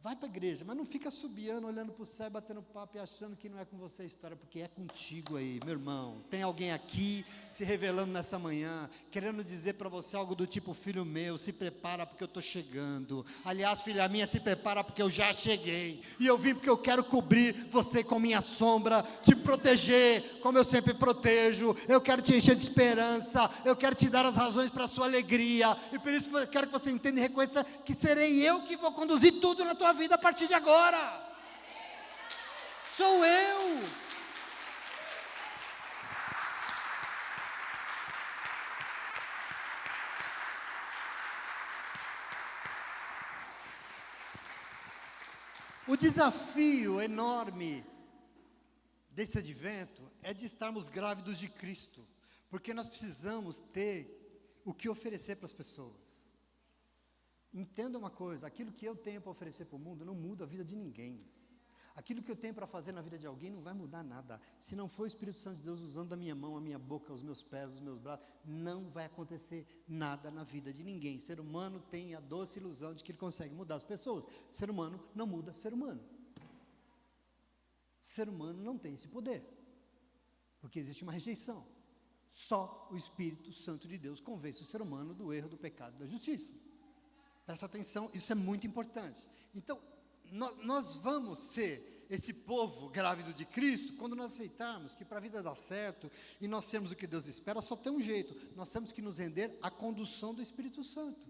vai para a igreja, mas não fica assobiando, olhando para o céu, batendo papo e achando que não é com você a história, porque é contigo aí, meu irmão. Tem alguém aqui se revelando nessa manhã, querendo dizer para você algo do tipo: filho meu, se prepara porque eu estou chegando. Aliás, filha minha, se prepara porque eu já cheguei. E eu vim porque eu quero cobrir você com minha sombra, te proteger como eu sempre protejo. Eu quero te encher de esperança, eu quero te dar as razões para a sua alegria. E por isso eu quero que você entenda e reconheça que serei eu que vou conduzir tudo na tua vida a partir de agora. Sou eu. O desafio enorme desse advento é de estarmos grávidos de Cristo, porque nós precisamos ter o que oferecer para as pessoas. Entenda uma coisa: aquilo que eu tenho para oferecer para o mundo não muda a vida de ninguém. Aquilo que eu tenho para fazer na vida de alguém não vai mudar nada. Se não for o Espírito Santo de Deus usando a minha mão, a minha boca, os meus pés, os meus braços, não vai acontecer nada na vida de ninguém. O ser humano tem a doce ilusão de que ele consegue mudar as pessoas. O ser humano não muda ser humano. O ser humano não tem esse poder, porque existe uma rejeição. Só o Espírito Santo de Deus convence o ser humano do erro, do pecado e da justiça. Presta atenção, isso é muito importante. Então, nós vamos ser esse povo grávido de Cristo quando nós aceitarmos que para a vida dar certo e nós sermos o que Deus espera, só tem um jeito: nós temos que nos render à condução do Espírito Santo.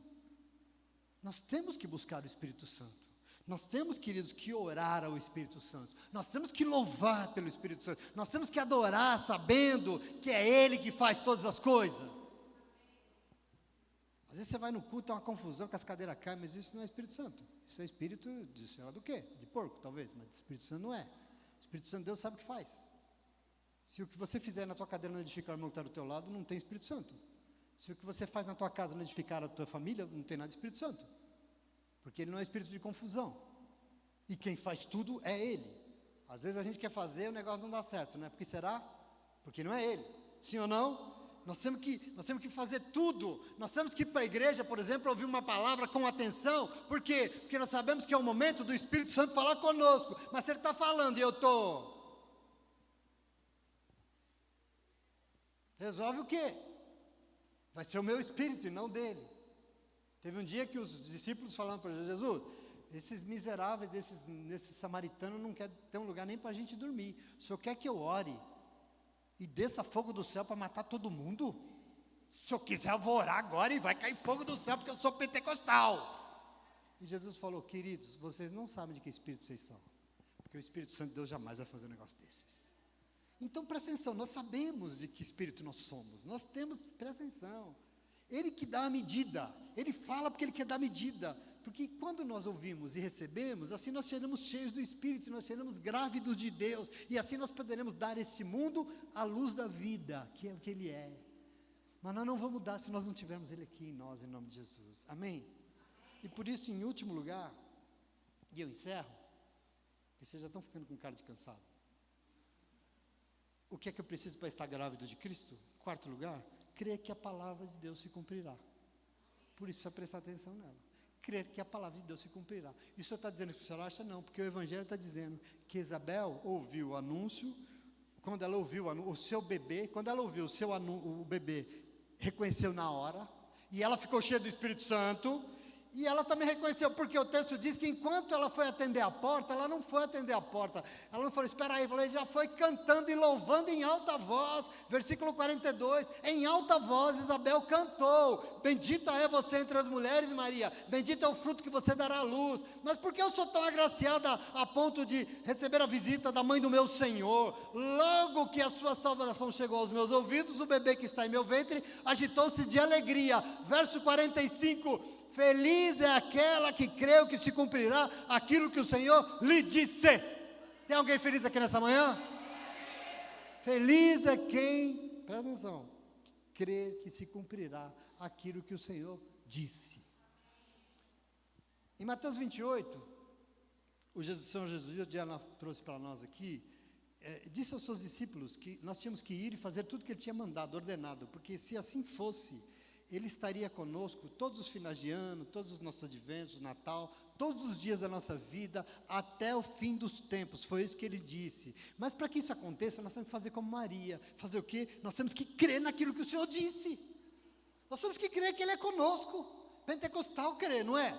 Nós temos que buscar o Espírito Santo. Nós temos, queridos, que orar ao Espírito Santo. Nós temos que louvar pelo Espírito Santo. Nós temos que adorar sabendo que é Ele que faz todas as coisas. Às vezes você vai no culto, é uma confusão, que as cadeiras caem, mas isso não é Espírito Santo. Isso é espírito de sei lá do quê? De porco, talvez, mas o Espírito Santo não é. O Espírito Santo, Deus sabe o que faz. Se o que você fizer na tua cadeira não edificar o irmão que está do teu lado, não tem Espírito Santo. Se o que você faz na tua casa não edificar a tua família, não tem nada de Espírito Santo. Porque Ele não é espírito de confusão. E quem faz tudo é Ele. Às vezes a gente quer fazer, o negócio não dá certo, não é? Porque será? Porque não é Ele. Sim ou não? Nós temos que fazer tudo. Nós temos que ir para a igreja, por exemplo, ouvir uma palavra com atenção. Por quê? Porque nós sabemos que é o momento do Espírito Santo falar conosco. Mas se Ele está falando e eu estou... Resolve o quê? Vai ser o meu espírito e não dele. Teve um dia que os discípulos falaram para Jesus: esses miseráveis, desses samaritanos não querem ter um lugar nem para a gente dormir. O Senhor quer que eu ore e desça fogo do céu para matar todo mundo? Se eu quiser, eu vou orar agora e vai cair fogo do céu, porque eu sou pentecostal. E Jesus falou: queridos, vocês não sabem de que espírito vocês são, porque o Espírito Santo de Deus jamais vai fazer um negócio desses. Então presta atenção, nós sabemos de que espírito nós somos, nós temos, presta atenção, Ele que dá a medida, Ele fala porque Ele quer dar a medida, porque quando nós ouvimos e recebemos, assim nós seremos cheios do Espírito, nós seremos grávidos de Deus, e assim nós poderemos dar a esse mundo a luz da vida, que é o que Ele é. Mas nós não vamos dar se nós não tivermos Ele aqui em nós, em nome de Jesus, amém? E por isso, em último lugar, e eu encerro, porque vocês já estão ficando com cara de cansado. O que é que eu preciso para estar grávido de Cristo? Quarto lugar, crer que a palavra de Deus se cumprirá. Por isso precisa prestar atenção nela. Crer que a palavra de Deus se cumprirá. Isso o senhor está dizendo que o senhor acha? Não, porque o Evangelho está dizendo que Isabel ouviu o anúncio, quando ela ouviu o seu bebê, quando ela ouviu o bebê, reconheceu na hora, e ela ficou cheia do Espírito Santo, E ela também reconheceu, porque o texto diz que enquanto ela foi atender a porta, ela não foi atender a porta. Ela não falou, espera aí, ela já foi cantando e louvando em alta voz. Versículo 42, em alta voz Isabel cantou, bendita é você entre as mulheres, Maria, bendito é o fruto que você dará à luz. Mas por que eu sou tão agraciada a ponto de receber a visita da mãe do meu Senhor? Logo que a sua salvação chegou aos meus ouvidos, o bebê que está em meu ventre agitou-se de alegria. Verso 45, feliz é aquela que creu que se cumprirá aquilo que o Senhor lhe disse. Tem alguém feliz aqui nessa manhã? Feliz é quem, presta atenção, crer que se cumprirá aquilo que o Senhor disse. Em Mateus 28, o Senhor Jesus, o Diana trouxe para nós aqui, disse aos seus discípulos que nós tínhamos que ir e fazer tudo que ele tinha mandado, ordenado, porque se assim fosse, ele estaria conosco todos os finais de ano, todos os nossos adventos, Natal, todos os dias da nossa vida, até o fim dos tempos. Foi isso que ele disse. Mas para que isso aconteça, nós temos que fazer como Maria. Fazer o quê? Nós temos que crer naquilo que o Senhor disse. Nós temos que crer que Ele é conosco. Pentecostal crer, não é?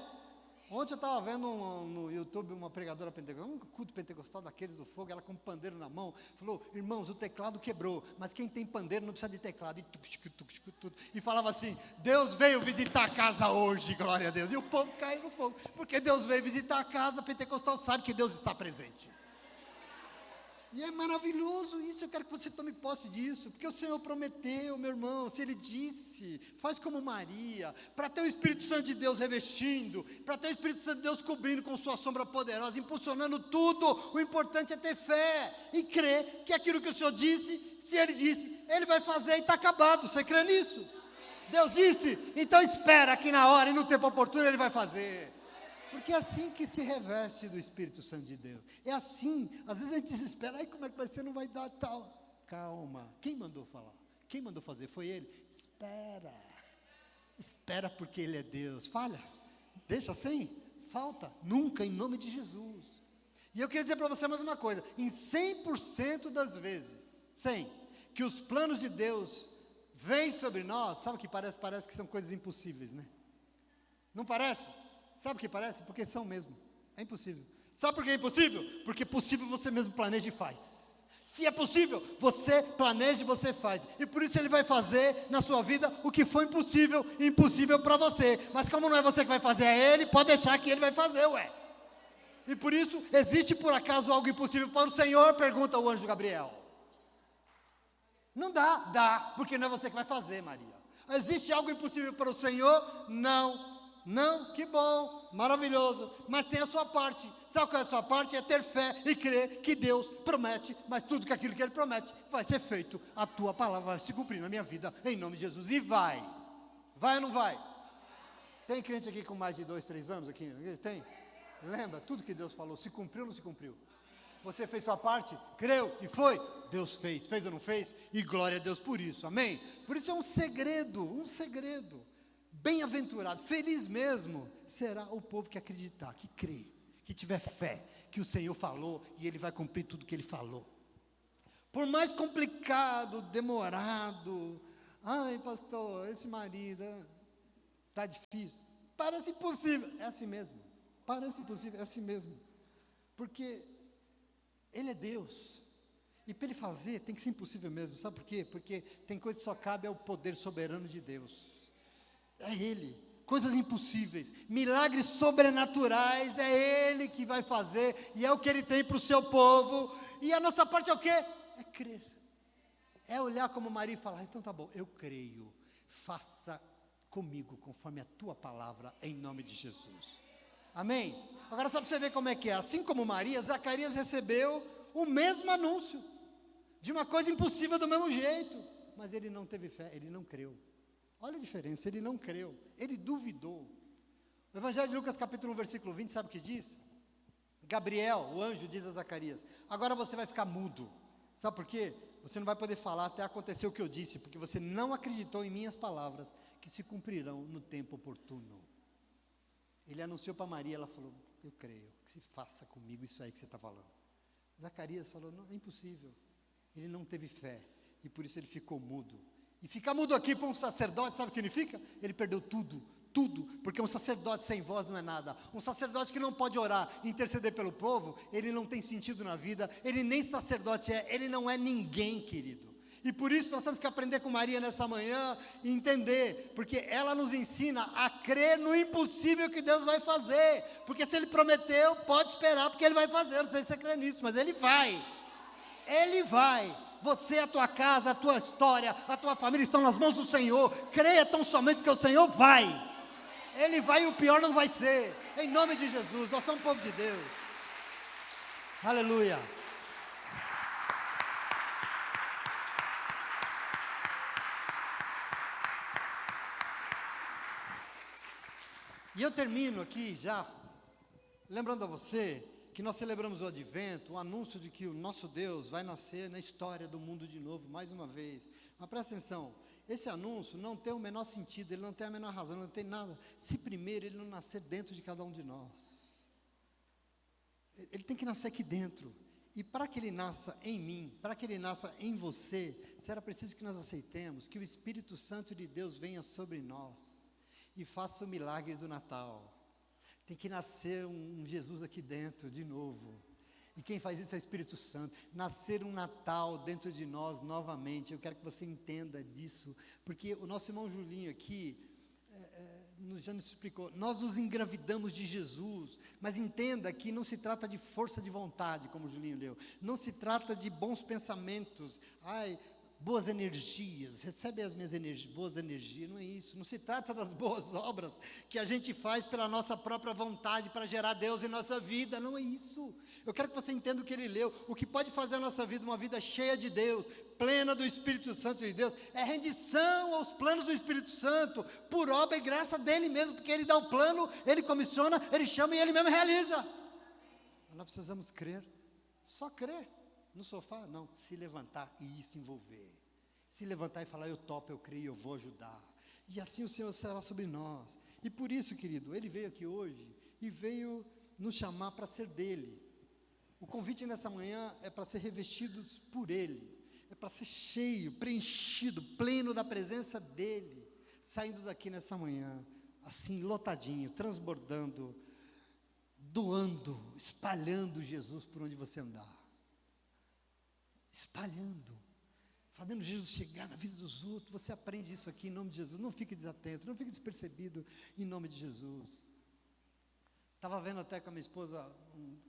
Ontem eu estava vendo no YouTube uma pregadora pentecostal, um culto pentecostal daqueles do fogo, ela com um pandeiro na mão, falou, irmãos, o teclado quebrou, mas quem tem pandeiro não precisa de teclado, e falava assim, Deus veio visitar a casa hoje, glória a Deus, e o povo caiu no fogo, porque Deus veio visitar a casa, pentecostal sabe que Deus está presente. E é maravilhoso isso, eu quero que você tome posse disso, porque o Senhor prometeu, meu irmão, se Ele disse, faz como Maria, para ter o Espírito Santo de Deus revestindo, para ter o Espírito Santo de Deus cobrindo com sua sombra poderosa, impulsionando tudo, o importante é ter fé, e crer que aquilo que o Senhor disse, se Ele disse, Ele vai fazer e está acabado, você crê nisso? Deus disse, então espera que na hora e no tempo oportuno Ele vai fazer. Porque é assim que se reveste do Espírito Santo de Deus. É assim, às vezes a gente se espera, ai como é que vai ser, não vai dar tal. Calma, quem mandou falar? Quem mandou fazer? Foi Ele. Espera porque Ele é Deus. Falha, deixa assim, falta, nunca, em nome de Jesus. E eu queria dizer para você mais uma coisa, em 100% das vezes, 100, que os planos de Deus vêm sobre nós, sabe o que parece? Parece que são coisas impossíveis, né? Não parece? Sabe o que parece? Porque são mesmo. É impossível. Sabe por que é impossível? Porque possível você mesmo planeja e faz. Se é possível, você planeja e você faz. E por isso Ele vai fazer na sua vida o que foi impossível e impossível para você. Mas como não é você que vai fazer, é Ele, pode deixar que Ele vai fazer, ué. E por isso, existe por acaso algo impossível para o Senhor? Pergunta o anjo Gabriel. Não dá, porque não é você que vai fazer, Maria. Existe algo impossível para o Senhor? Não, que bom, maravilhoso, mas tem a sua parte. Sabe qual é a sua parte? É ter fé e crer que Deus promete, mas tudo que aquilo que Ele promete vai ser feito, a tua palavra vai se cumprir na minha vida, em nome de Jesus, e vai ou não vai? Tem crente aqui com mais de 2, 3 anos aqui? Tem? Lembra, tudo que Deus falou, se cumpriu ou não se cumpriu? Você fez sua parte, creu e foi, Deus fez ou não fez? E glória a Deus por isso, amém? Por isso é um segredo, bem-aventurado, feliz mesmo, será o povo que acreditar, que crê, que tiver fé, que o Senhor falou e Ele vai cumprir tudo que Ele falou. Por mais complicado, demorado, ai pastor, esse marido, está difícil, parece impossível, é assim mesmo, parece impossível, é assim mesmo, porque Ele é Deus, e para Ele fazer tem que ser impossível mesmo, sabe por quê? Porque tem coisa que só cabe ao poder soberano de Deus. É Ele, coisas impossíveis, milagres sobrenaturais, é Ele que vai fazer, e é o que Ele tem para o seu povo, e a nossa parte é o quê? É crer, é olhar como Maria e falar, então tá bom, eu creio, faça comigo conforme a tua palavra, em nome de Jesus, amém? Agora só para você ver como é que é, assim como Maria, Zacarias recebeu o mesmo anúncio, de uma coisa impossível do mesmo jeito, mas ele não teve fé, ele não creu. Olha a diferença, ele não creu, ele duvidou. O Evangelho de Lucas capítulo 1, versículo 20, sabe o que diz? Gabriel, o anjo, diz a Zacarias, agora você vai ficar mudo. Sabe por quê? Você não vai poder falar até acontecer o que eu disse, porque você não acreditou em minhas palavras, que se cumprirão no tempo oportuno. Ele anunciou para Maria, ela falou, eu creio, que se faça comigo isso aí que você está falando. Zacarias falou, não, é impossível. Ele não teve fé, e por isso ele ficou mudo. E ficar mudo aqui para um sacerdote, sabe o que significa? Ele perdeu tudo tudo, porque um sacerdote sem voz não é nada. Um sacerdote que não pode orar, interceder pelo povo, ele não tem sentido na vida, ele nem sacerdote é, ele não é ninguém, querido. E por isso nós temos que aprender com Maria nessa manhã e entender, porque ela nos ensina a crer no impossível que Deus vai fazer, porque se Ele prometeu, pode esperar, porque Ele vai fazer. Eu não sei se você crê nisso, mas Ele vai. Ele vai. Você, a tua casa, a tua história, a tua família estão nas mãos do Senhor. Creia tão somente porque o Senhor vai. Ele vai e o pior não vai ser. Em nome de Jesus, nós somos povo de Deus. Aleluia. E eu termino aqui já, lembrando a você que nós celebramos o Advento, o anúncio de que o nosso Deus vai nascer na história do mundo de novo, mais uma vez. Mas presta atenção, esse anúncio não tem o menor sentido, ele não tem a menor razão, não tem nada, se primeiro ele não nascer dentro de cada um de nós. Ele tem que nascer aqui dentro. E para que ele nasça em mim, para que ele nasça em você, será preciso que nós aceitemos que o Espírito Santo de Deus venha sobre nós e faça o milagre do Natal. Tem que nascer um Jesus aqui dentro de novo. E quem faz isso é o Espírito Santo. Nascer um Natal dentro de nós novamente. Eu quero que você entenda disso, porque o nosso irmão Julinho aqui já nos explicou. Nós nos engravidamos de Jesus, mas entenda que não se trata de força de vontade, como o Julinho leu. Não se trata de bons pensamentos. Boas energias, recebe as minhas boas energias, não é isso, não se trata das boas obras que a gente faz pela nossa própria vontade, para gerar Deus em nossa vida, não é isso. Eu quero que você entenda o que ele leu. O que pode fazer a nossa vida uma vida cheia de Deus, plena do Espírito Santo de Deus, é rendição aos planos do Espírito Santo, por obra e graça dele mesmo, porque ele dá o plano, ele comissiona, ele chama e ele mesmo realiza. Nós precisamos crer, só crer. No sofá, não, se levantar e ir se envolver. Se levantar e falar, eu topo, eu creio, eu vou ajudar. E assim o Senhor será sobre nós. E por isso, querido, Ele veio aqui hoje e veio nos chamar para ser dEle. O convite nessa manhã é para ser revestidos por Ele. É para ser cheio, preenchido, pleno da presença dEle. Saindo daqui nessa manhã, assim, lotadinho, transbordando, doando, espalhando Jesus por onde você andar. Espalhando, fazendo Jesus chegar na vida dos outros. Você aprende isso aqui em nome de Jesus. Não fique desatento, não fique despercebido em nome de Jesus. Estava vendo até com a minha esposa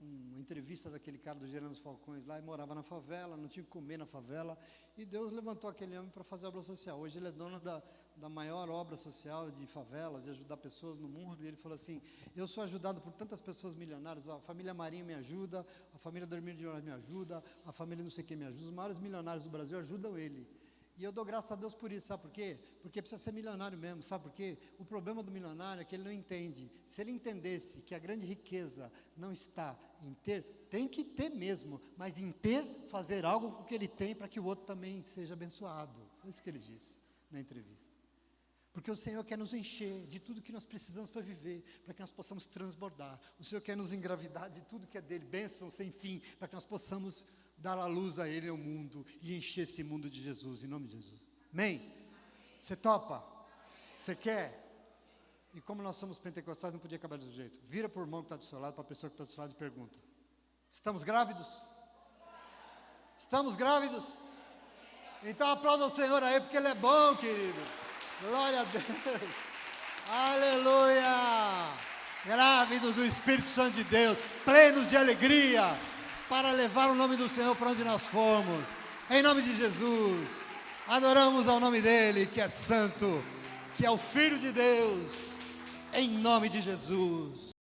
uma entrevista daquele cara do Gerando dos Falcões lá, e morava na favela, não tinha o que comer na favela, e Deus levantou aquele homem para fazer obra social. Hoje ele é dono da maior obra social de favelas, e ajudar pessoas no mundo, e ele falou assim, eu sou ajudado por tantas pessoas milionárias, a família Marinho me ajuda, a família Dormir de Ouro me ajuda, a família não sei quem me ajuda, os maiores milionários do Brasil ajudam ele. E eu dou graças a Deus por isso, sabe por quê? Porque precisa ser milionário mesmo, sabe por quê? O problema do milionário é que ele não entende. Se ele entendesse que a grande riqueza não está em ter, tem que ter mesmo, mas em ter, fazer algo com o que ele tem para que o outro também seja abençoado. Foi isso que ele disse na entrevista. Porque o Senhor quer nos encher de tudo que nós precisamos para viver, para que nós possamos transbordar. O Senhor quer nos engravidar de tudo que é dele, bênção sem fim, para que nós possamos dar a luz a Ele ao mundo e encher esse mundo de Jesus, em nome de Jesus. Amém? Você topa? Você quer? E como nós somos pentecostais, não podia acabar do jeito. Vira por mão que está do seu lado, para a pessoa que está do seu lado e pergunta: estamos grávidos? Estamos grávidos? Então aplauda o Senhor aí, porque Ele é bom, querido. Glória a Deus. Aleluia. Grávidos do Espírito Santo de Deus, plenos de alegria, para levar o nome do Senhor para onde nós formos. Em nome de Jesus, adoramos ao nome dEle, que é santo, que é o Filho de Deus, em nome de Jesus.